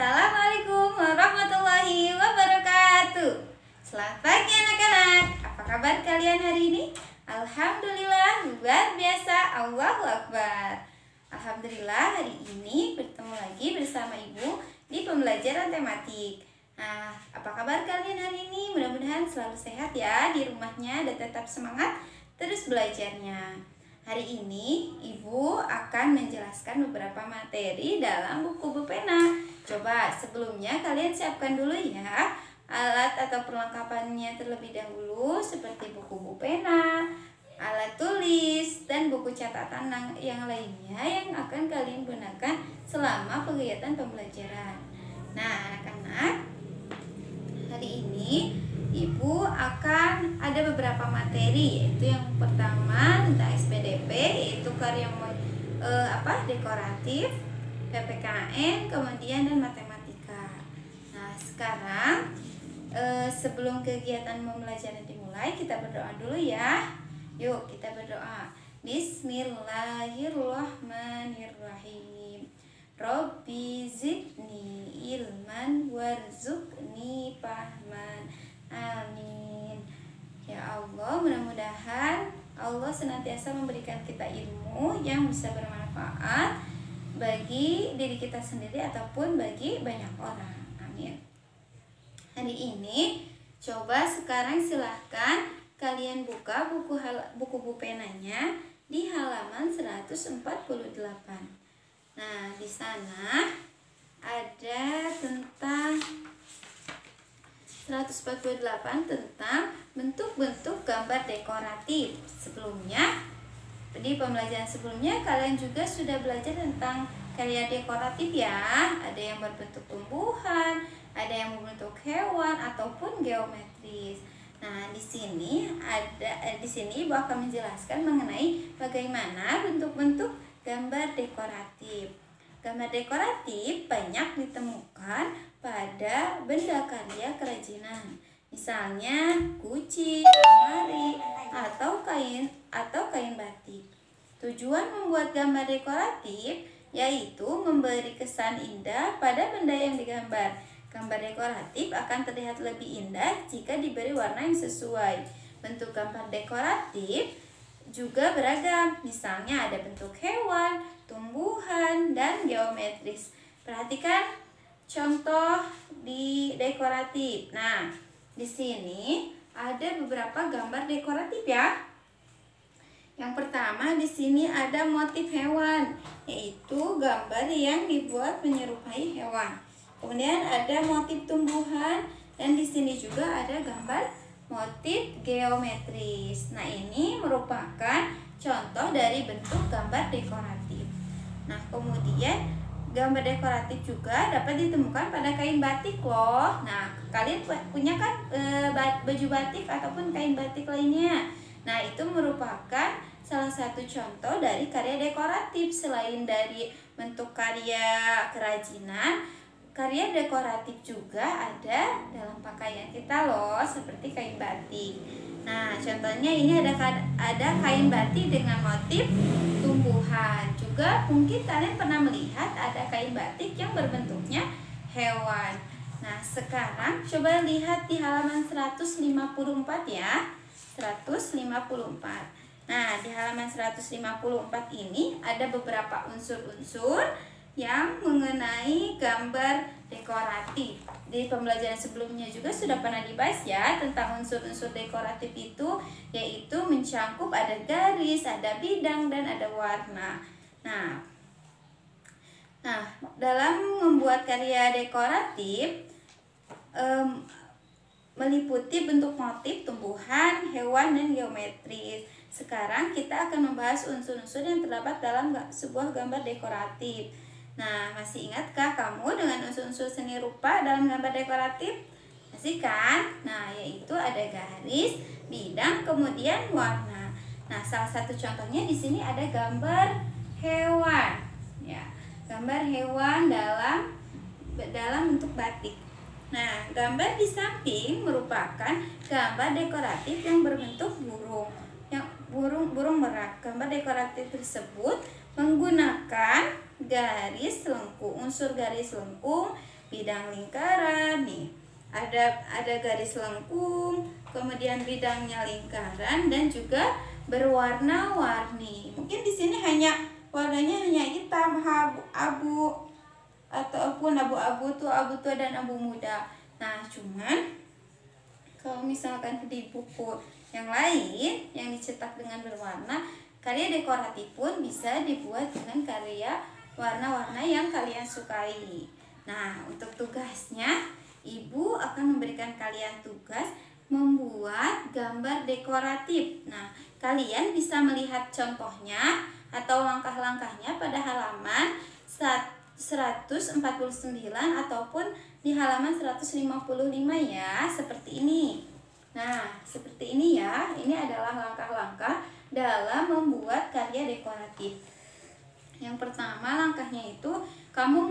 Assalamualaikum warahmatullahi wabarakatuh. Selamat pagi anak-anak. Apa kabar kalian hari ini? Alhamdulillah luar biasa. Allahu Akbar. Alhamdulillah hari ini bertemu lagi bersama Ibu di pembelajaran tematik. Nah, apa kabar kalian hari ini? Mudah-mudahan selalu sehat ya di rumahnya dan tetap semangat terus belajarnya. Hari ini Ibu akan menjelaskan beberapa materi dalam buku Bupena. Coba sebelumnya kalian siapkan dulu ya alat atau perlengkapannya terlebih dahulu, seperti buku Bupena, alat tulis, dan buku catatan yang lainnya yang akan kalian gunakan selama kegiatan pembelajaran. Nah anak-anak, hari ini Ibu akan ada beberapa materi, yaitu yang pertama tentang SPDP, yaitu karya dekoratif, PPKN, kemudian dan matematika. Nah sekarang sebelum kegiatan pembelajaran dimulai, kita berdoa dulu ya. Yuk kita berdoa. Bismillahirrahmanirrahim. Robbi zidni ilman warzuqni fahman. Amin. Ya Allah, mudah-mudahan Allah senantiasa memberikan kita ilmu yang bisa bermanfaat bagi diri kita sendiri ataupun bagi banyak orang. Amin. Hari ini coba sekarang silahkan kalian buka buku Bupenanya di halaman 148. Nah, di sana ada tentang 148 tentang bentuk-bentuk gambar dekoratif. Sebelumnya, di pembelajaran sebelumnya kalian juga sudah belajar tentang karya dekoratif ya. Ada yang berbentuk tumbuhan, ada yang berbentuk hewan ataupun geometris. Nah, di sini Ibu akan menjelaskan mengenai bagaimana bentuk-bentuk gambar dekoratif. Gambar dekoratif banyak ditemukan pada benda karya kerajinan, misalnya guci, lemari, atau kain batik. Tujuan membuat gambar dekoratif yaitu memberi kesan indah pada benda yang digambar. Gambar dekoratif akan terlihat lebih indah jika diberi warna yang sesuai. Bentuk gambar dekoratif juga beragam, misalnya ada bentuk hewan, tumbuhan, dan geometris. Perhatikan contoh di dekoratif. Nah, di sini ada beberapa gambar dekoratif ya. Yang pertama di sini ada motif hewan, yaitu gambar yang dibuat menyerupai hewan. Kemudian ada motif tumbuhan, dan di sini juga ada gambar motif geometris. Nah, ini merupakan contoh dari bentuk gambar dekoratif. Nah, kemudian gambar dekoratif juga dapat ditemukan pada kain batik loh. Nah, kalian punya kan baju batik ataupun kain batik lainnya. Nah, itu merupakan salah satu contoh dari karya dekoratif. Selain dari bentuk karya kerajinan, karya dekoratif juga ada dalam pakaian kita loh, seperti kain batik. Nah, contohnya ini ada kain batik dengan motif tumbuhan. Juga mungkin kalian pernah melihat ada kain batik yang berbentuknya hewan. Nah, sekarang coba lihat di halaman 154 ya. 154. Nah, di halaman 154 ini ada beberapa unsur-unsur yang mengenai gambar dekoratif. Di pembelajaran sebelumnya juga sudah pernah dibahas ya tentang unsur-unsur dekoratif itu, yaitu mencangkup ada garis, ada bidang, dan ada warna. Nah, dalam membuat karya dekoratif meliputi bentuk motif, tumbuhan, hewan, dan geometris. Sekarang kita akan membahas unsur-unsur yang terdapat dalam sebuah gambar dekoratif. Nah, masih ingatkah kamu dengan unsur-unsur seni rupa dalam gambar dekoratif? Masih kan? Nah, yaitu ada garis, bidang, kemudian warna. Nah, salah satu contohnya di sini ada gambar hewan. Ya, gambar hewan dalam bentuk batik. Nah, gambar di samping merupakan gambar dekoratif yang berbentuk burung. Burung merak. Gambar dekoratif tersebut menggunakan garis lengkung, unsur garis lengkung, bidang lingkaran nih. Ada garis lengkung, kemudian bidangnya lingkaran dan juga berwarna-warni. Mungkin di sini warnanya hanya hitam, abu ataupun abu-abu tua dan abu muda. Nah, cuman kalau misalkan di buku yang lain yang dicetak dengan berwarna, karya dekoratif pun bisa dibuat dengan karya warna-warna yang kalian sukai. Nah, untuk tugasnya, Ibu akan memberikan kalian tugas membuat gambar dekoratif. Nah, kalian bisa melihat contohnya atau langkah-langkahnya pada halaman 149 ataupun di halaman 155 ya, seperti ini. Nah, seperti ini ya. Ini adalah langkah-langkah dalam membuat karya dekoratif. Yang pertama langkahnya itu kamu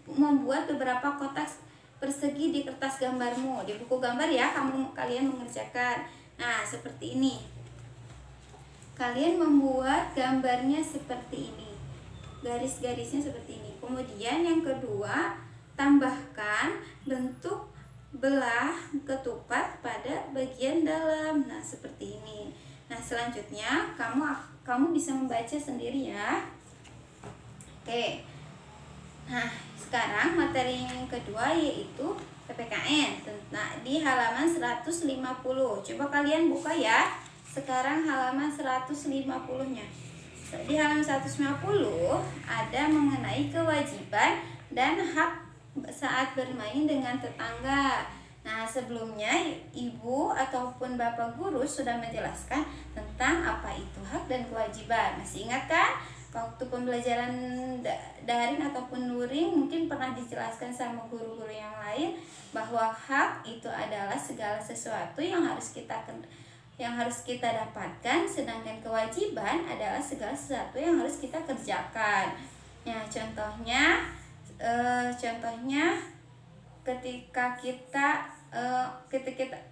membuat beberapa kotak persegi di kertas gambarmu. Di buku gambar ya, kalian mengerjakan. Nah, seperti ini. Kalian membuat gambarnya seperti ini. Garis-garisnya seperti ini. Kemudian yang kedua, tambahkan bentuk belah ketupat pada bagian dalam. Nah, seperti ini. Nah, selanjutnya kamu bisa membaca sendiri ya. Oke. Nah, sekarang materi yang kedua yaitu PPKN. Nah, di halaman 150. Coba kalian buka ya. Sekarang halaman 150-nya. Di halaman 150 ada mengenai kewajiban dan hak saat bermain dengan tetangga. Nah, sebelumnya Ibu ataupun Bapak Guru sudah menjelaskan tentang apa itu hak dan kewajiban. Masih ingat kan? Waktu pembelajaran daring ataupun luring mungkin pernah dijelaskan sama guru-guru yang lain bahwa hak itu adalah segala sesuatu yang harus kita dapatkan, sedangkan kewajiban adalah segala sesuatu yang harus kita kerjakan. Ya, contohnya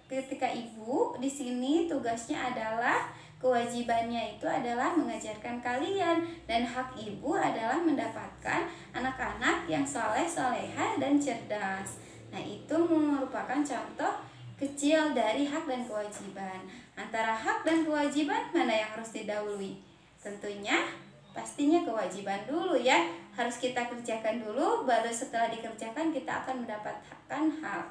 ketika Ibu di sini tugasnya adalah kewajibannya itu adalah mengajarkan kalian, dan hak Ibu adalah mendapatkan anak-anak yang soleh, soleha, dan cerdas. Nah, itu merupakan contoh kecil dari hak dan kewajiban. Antara hak dan kewajiban, mana yang harus didahului? Tentunya pastinya kewajiban dulu ya. Harus kita kerjakan dulu, baru setelah dikerjakan kita akan mendapatkan hak.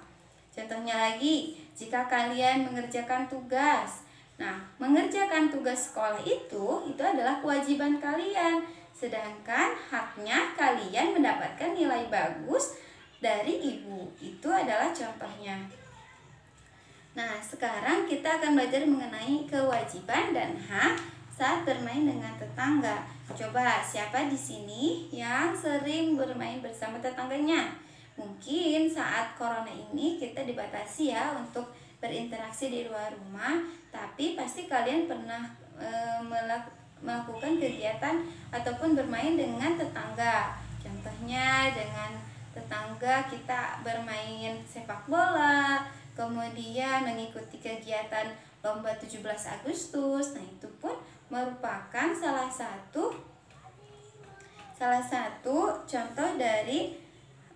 Contohnya lagi, jika kalian mengerjakan tugas. Nah, mengerjakan tugas sekolah itu adalah kewajiban kalian. Sedangkan haknya kalian mendapatkan nilai bagus dari Ibu. Itu adalah contohnya. Nah, sekarang kita akan belajar mengenai kewajiban dan hak saat bermain dengan tetangga. Coba, siapa di sini yang sering bermain bersama tetangganya? Mungkin saat corona ini kita dibatasi ya untuk berinteraksi di luar rumah, tapi pasti kalian pernah melakukan kegiatan ataupun bermain dengan tetangga. Contohnya dengan tetangga kita bermain sepak bola, kemudian mengikuti kegiatan lomba 17 Agustus. Nah, itu pun merupakan salah satu contoh dari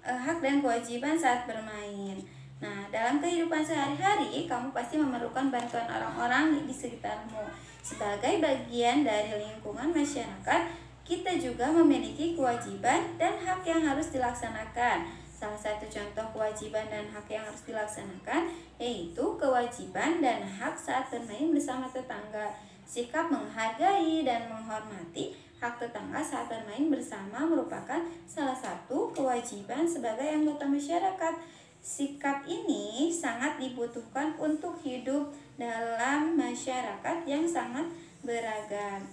hak dan kewajiban saat bermain. Nah, dalam kehidupan sehari-hari, kamu pasti memerlukan bantuan orang-orang di sekitarmu. Sebagai bagian dari lingkungan masyarakat, kita juga memiliki kewajiban dan hak yang harus dilaksanakan. Salah satu contoh kewajiban dan hak yang harus dilaksanakan yaitu kewajiban dan hak saat bermain bersama tetangga. Sikap menghargai dan menghormati hak tetangga saat bermain bersama merupakan salah satu kewajiban sebagai anggota masyarakat. Sikap ini sangat dibutuhkan untuk hidup dalam masyarakat yang sangat beragam.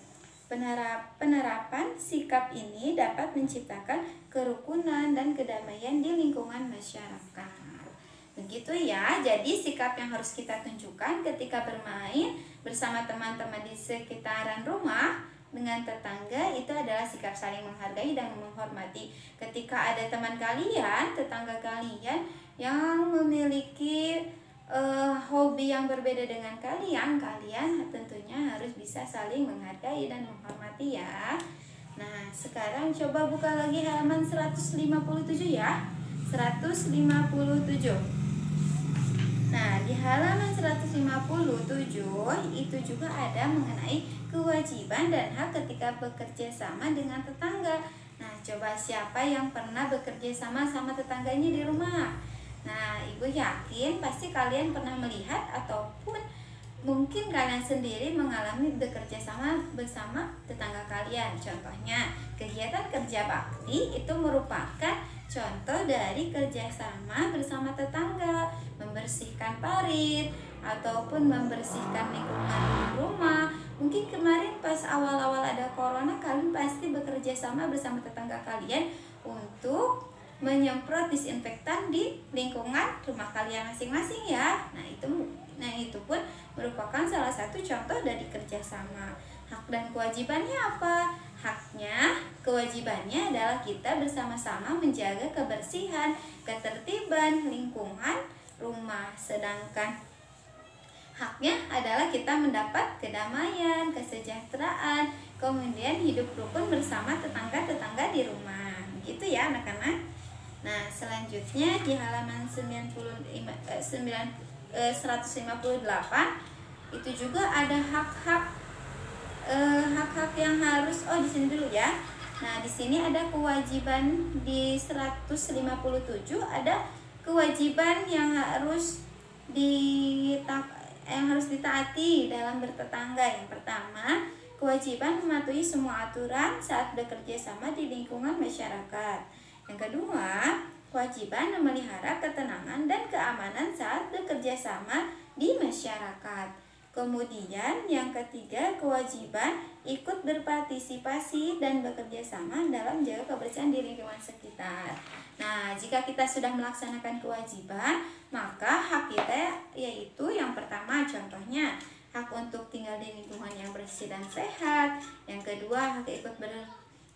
Penerapan sikap ini dapat menciptakan kerukunan dan kedamaian di lingkungan masyarakat. Begitu ya, jadi sikap yang harus kita tunjukkan ketika bermain bersama teman-teman di sekitaran rumah dengan tetangga itu adalah sikap saling menghargai dan menghormati. Ketika ada teman kalian, tetangga kalian yang memiliki hobi yang berbeda dengan kalian tentunya harus bisa saling menghargai dan menghormati ya. Nah, sekarang coba buka lagi halaman 157 ya. 157. Nah, di halaman 157 itu juga ada mengenai kewajiban dan hak ketika bekerja sama dengan tetangga. Nah, coba siapa yang pernah bekerja sama tetangganya di rumah? Nah, Ibu yakin pasti kalian pernah melihat ataupun mungkin kalian sendiri mengalami bekerja sama bersama tetangga kalian. Contohnya, kegiatan kerja bakti itu merupakan contoh dari kerjasama bersama tetangga, membersihkan parit ataupun membersihkan lingkungan rumah. Mungkin kemarin pas awal-awal ada corona, kalian pasti bekerja sama bersama tetangga kalian untuk menyemprot disinfektan di lingkungan rumah kalian masing-masing ya. Nah itu pun merupakan salah satu contoh dari kerjasama. Hak dan kewajibannya apa? Haknya, kewajibannya adalah kita bersama-sama menjaga kebersihan, ketertiban lingkungan rumah. Sedangkan haknya adalah kita mendapat kedamaian, kesejahteraan, kemudian hidup rukun bersama tetangga-tetangga di rumah. Gitu ya anak-anak. Nah, selanjutnya di halaman 158 itu juga ada hak-hak yang harus di sini dulu ya. Nah, di sini ada kewajiban di 157 ada kewajiban yang harus ditaati dalam bertetangga. Yang pertama, kewajiban mematuhi semua aturan saat bekerja sama di lingkungan masyarakat. Yang kedua, kewajiban memelihara ketenangan dan keamanan saat bekerja sama di masyarakat. Kemudian yang ketiga, kewajiban ikut berpartisipasi dan bekerja sama dalam menjaga kebersihan di lingkungan sekitar. Nah, jika kita sudah melaksanakan kewajiban, maka hak kita yaitu yang pertama contohnya hak untuk tinggal di lingkungan yang bersih dan sehat. Yang kedua, hak ikut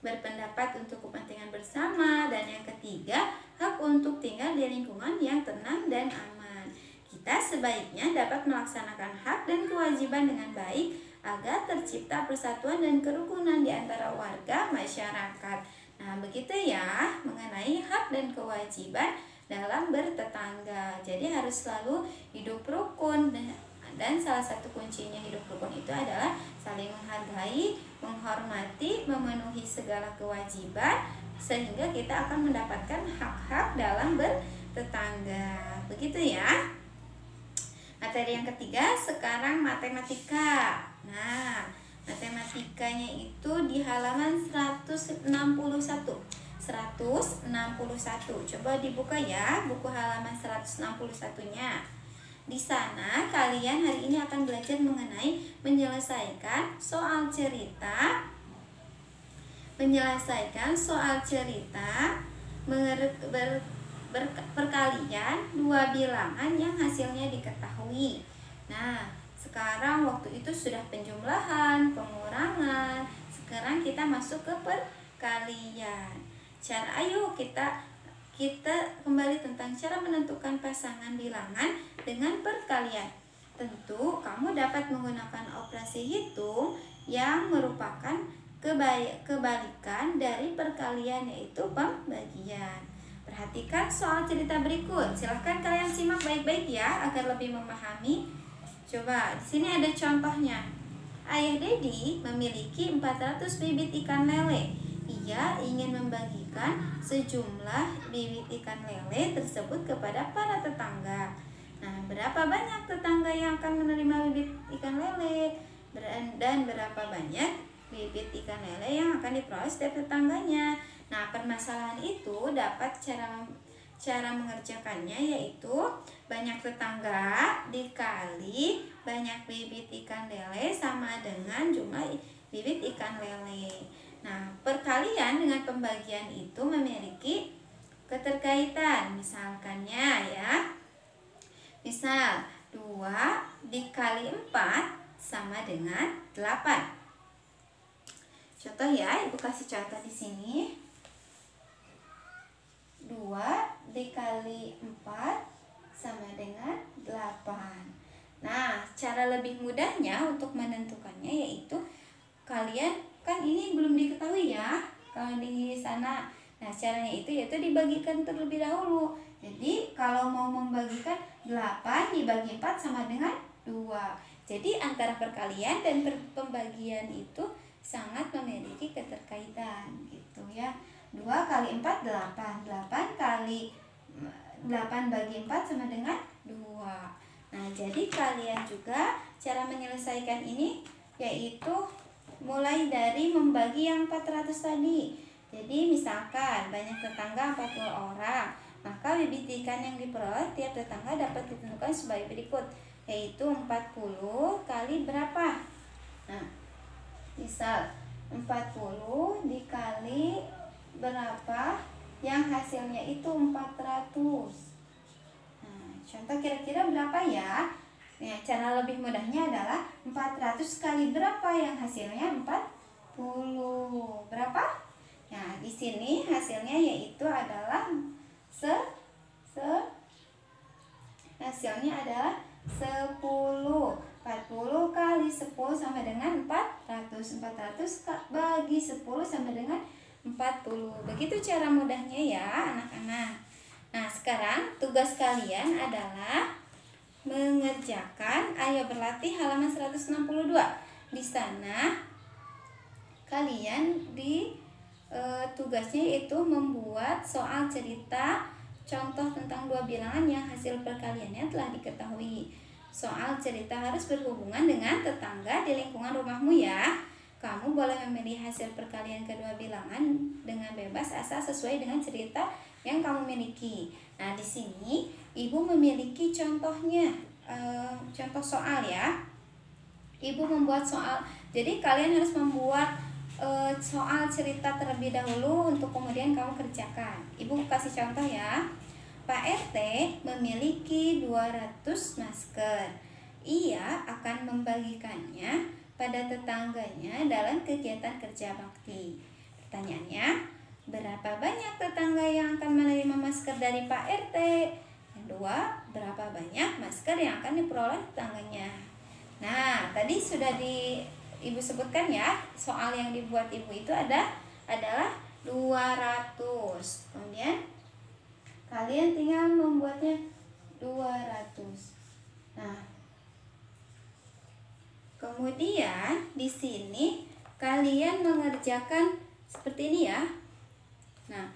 berpendapat untuk kepentingan bersama. Dan yang ketiga, hak untuk tinggal di lingkungan yang tenang dan aman. Kita sebaiknya dapat melaksanakan hak dan kewajiban dengan baik agar tercipta persatuan dan kerukunan di antara warga masyarakat. Nah, begitu ya mengenai hak dan kewajiban dalam bertetangga. Jadi harus selalu hidup rukun, dan salah satu kuncinya hidup rukun itu adalah saling menghargai, menghormati, memenuhi segala kewajiban sehingga kita akan mendapatkan hak-hak dalam bertetangga. Begitu ya. Materi yang ketiga sekarang matematika. Nah, matematikanya itu di halaman 161. Coba dibuka ya buku halaman 161-nya. Di sana kalian hari ini akan belajar mengenai menyelesaikan soal cerita perkalian dua bilangan yang hasilnya diketahui. Nah, sekarang waktu itu sudah penjumlahan, pengurangan. Sekarang kita masuk ke perkalian. Ayo kita kembali tentang cara menentukan pasangan bilangan dengan perkalian. Tentu kamu dapat menggunakan operasi hitung yang merupakan kebalikan dari perkalian, yaitu pembagian. Perhatikan soal cerita berikut. Silahkan kalian simak baik-baik ya agar lebih memahami. Coba di sini ada contohnya. Ayah Dedi memiliki 400 bibit ikan lele. Ia ingin membagikan sejumlah bibit ikan lele tersebut kepada para tetangga. Nah, berapa banyak tetangga yang akan menerima bibit ikan lele? Dan berapa banyak bibit ikan lele yang akan diperoleh setiap tetangganya? Nah, permasalahan itu dapat cara mengerjakannya yaitu banyak tetangga dikali banyak bibit ikan lele sama dengan jumlah bibit ikan lele. Nah, perkalian dengan pembagian itu memiliki keterkaitan. Misalkannya ya. Misal 2 dikali 4 sama dengan 8. Contoh ya, Ibu kasih contoh di sini. 2 dikali 4 sama dengan 8. Nah, cara lebih mudahnya untuk menentukannya yaitu kalian kan ini belum diketahui ya. Kalau di sana Nah, caranya itu yaitu dibagikan terlebih dahulu. Jadi, kalau mau membagikan 8 dibagi 4 sama dengan 2. Jadi, antara perkalian dan pembagian itu sangat memiliki keterkaitan gitu ya. 2 kali 4 8. 8 kali 8 bagi 4 sama dengan 2. Nah, jadi kalian juga cara menyelesaikan ini yaitu mulai dari membagi yang 400 tadi. Jadi misalkan banyak tetangga 40 orang, maka bibit ikan yang diperoleh tiap tetangga dapat ditentukan sebagai berikut, yaitu 40 kali berapa? Nah, misal 40 dikali berapa yang hasilnya itu 400. Nah, contoh kira-kira berapa ya? Nah, cara lebih mudahnya adalah 400 kali berapa yang hasilnya 40. Berapa? Nah, di sini hasilnya yaitu adalah hasilnya adalah 10. 40 kali 10 sama dengan 400. 400 bagi 10 sama dengan 40. Begitu cara mudahnya ya, anak-anak. Nah, sekarang tugas kalian adalah mengerjakan Ayo Berlatih halaman 162. Di sana kalian tugasnya yaitu membuat soal cerita contoh tentang dua bilangan yang hasil perkaliannya telah diketahui. Soal cerita harus berhubungan dengan tetangga di lingkungan rumahmu ya. Kamu boleh memilih hasil perkalian kedua bilangan dengan bebas asal sesuai dengan cerita yang kamu miliki. Nah, di sini Ibu memiliki contohnya, contoh soal ya. Ibu membuat soal. Jadi kalian harus membuat soal cerita terlebih dahulu untuk kemudian kamu kerjakan. Ibu kasih contoh ya. Pak RT memiliki 200 masker. Ia akan membagikannya pada tetangganya dalam kegiatan kerja bakti. Pertanyaannya, berapa banyak tetangga yang akan menerima masker dari Pak RT? Yang kedua, berapa banyak masker yang akan diperoleh tetangganya? Nah, tadi sudah Ibu sebutkan ya, soal yang dibuat Ibu itu adalah 200. Kemudian kalian tinggal membuatnya 200. Nah, kemudian di sini kalian mengerjakan seperti ini ya. Nah,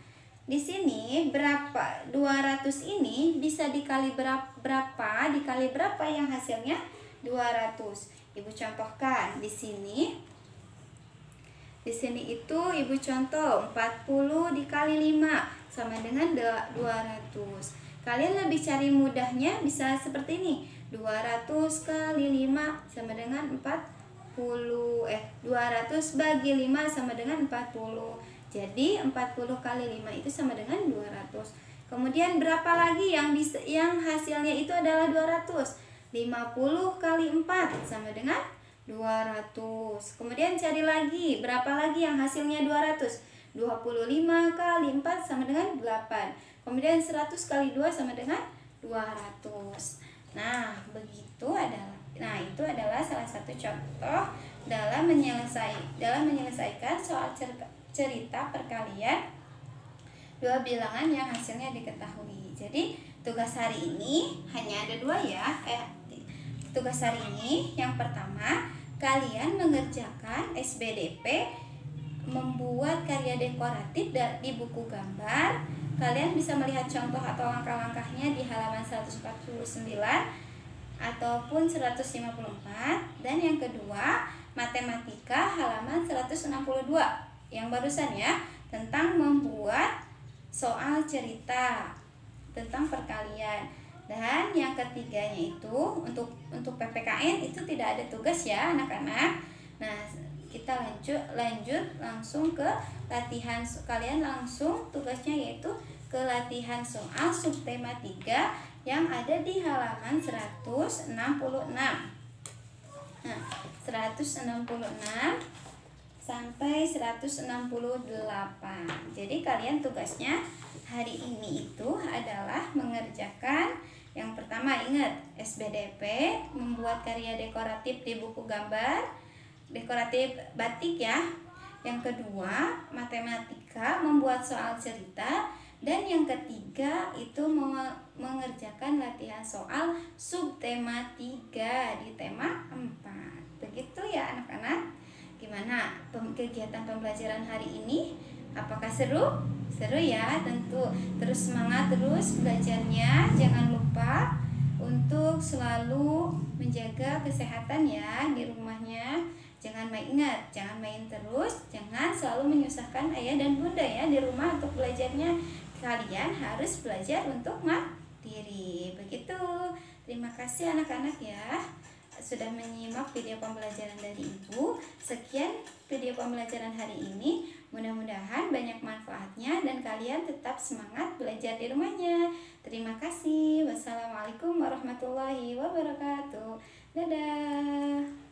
di sini berapa 200 ini bisa dikali berapa yang hasilnya 200. Ibu contohkan di sini. Di sini itu Ibu contoh 40 dikali 5 sama dengan 200. Kalian lebih cari mudahnya bisa seperti ini. 200 kali 5 sama dengan 40. 200 bagi 5 sama dengan 40. Jadi 40 kali 5 itu sama dengan 200. Kemudian berapa lagi yang hasilnya itu adalah 200? 50 kali 4 sama dengan 200. Kemudian cari lagi, berapa lagi yang hasilnya 200? 25 kali 4 sama dengan 8. Kemudian 100 kali 2 sama dengan 200. Nah, itu adalah salah satu contoh dalam menyelesaikan soal cerita perkalian dua bilangan yang hasilnya diketahui. Jadi, tugas hari ini hanya ada 2 ya. Tugas hari ini yang pertama, kalian mengerjakan SBDP membuat karya dekoratif di buku gambar. Kalian bisa melihat contoh atau langkah-langkahnya di halaman 149 ataupun 154. Dan yang kedua, matematika halaman 162 yang barusan ya, tentang membuat soal cerita tentang perkalian. Dan yang ketiganya itu untuk PPKN itu tidak ada tugas ya anak-anak. Nah, kita lanjut langsung ke latihan. Kalian langsung tugasnya yaitu ke latihan soal subtema 3 yang ada di halaman 166. Nah, 166 sampai 168. Jadi kalian tugasnya hari ini itu adalah mengerjakan yang pertama, ingat SBDP membuat karya dekoratif di buku gambar dekoratif batik ya. Yang kedua, matematika ketiga membuat soal cerita, dan yang ketiga itu mengerjakan latihan soal subtema 3 di tema 4. Begitu ya anak-anak. Gimana kegiatan pembelajaran hari ini? Apakah seru? Seru ya, tentu. Terus semangat terus belajarnya. Jangan lupa untuk selalu menjaga kesehatan ya di rumahnya. Jangan main terus, jangan selalu menyusahkan ayah dan bunda ya di rumah untuk belajarnya. Kalian harus belajar untuk mandiri. Begitu. Terima kasih anak-anak ya sudah menyimak video pembelajaran dari Ibu. Sekian video pembelajaran hari ini. Mudah-mudahan banyak manfaatnya dan kalian tetap semangat belajar di rumahnya. Terima kasih. Wassalamualaikum warahmatullahi wabarakatuh. Dadah.